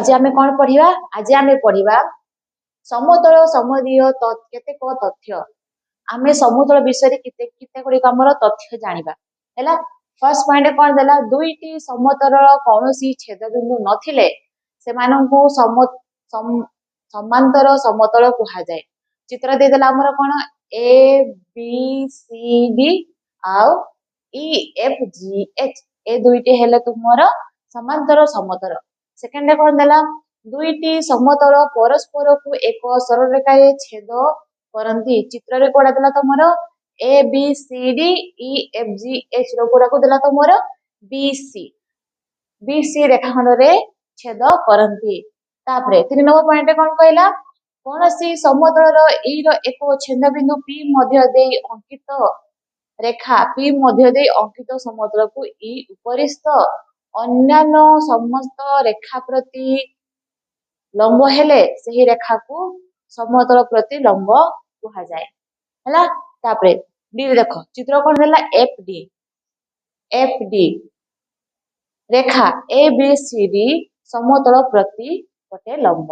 आज आम कौन पढ़िबा आज आम पढ़िबा समतल समदीय केतेक तथ्य आमे समतल विषय केते गुड़िक आमर तथ्य जानिबा हैला। फर्स्ट पॉइंट कौन देला दुईटी समतल कौनसी छेदबिंदु नथिले सेमानंकु समांतर समतल कहा जाए। चित्र दे देला हमर कोन ए बी सी डी आउ ई एफ जी एच ए दुईटी हेले तुमर समांतर समतल। सेकंड कौन देला दुईटी समतल परस्पर को एक सरल रेखा छेद करंती। चित्र रे कोडा देला तुमर A B C D E F G H रो कोडा को देला तुमर बी सी रेखाखंड रे छेद करंती। तापरे 3 नंबर पॉइंट कौन कहला कौन सी समतल ई रो एक छेद बिंदु पी मध्य देई अंकित रेखा पी मध्य देई अंकित समतल को ई उपरिस्थ अन्यान्य समस्त रेखा प्रति लंब हेले सही रेखा को समतल प्रति लंब कहा जाए हैला। तापरे डी देखो चित्र कोन देला एफ डी रेखा ए बी सी डी समतल प्रति गोटे लंब।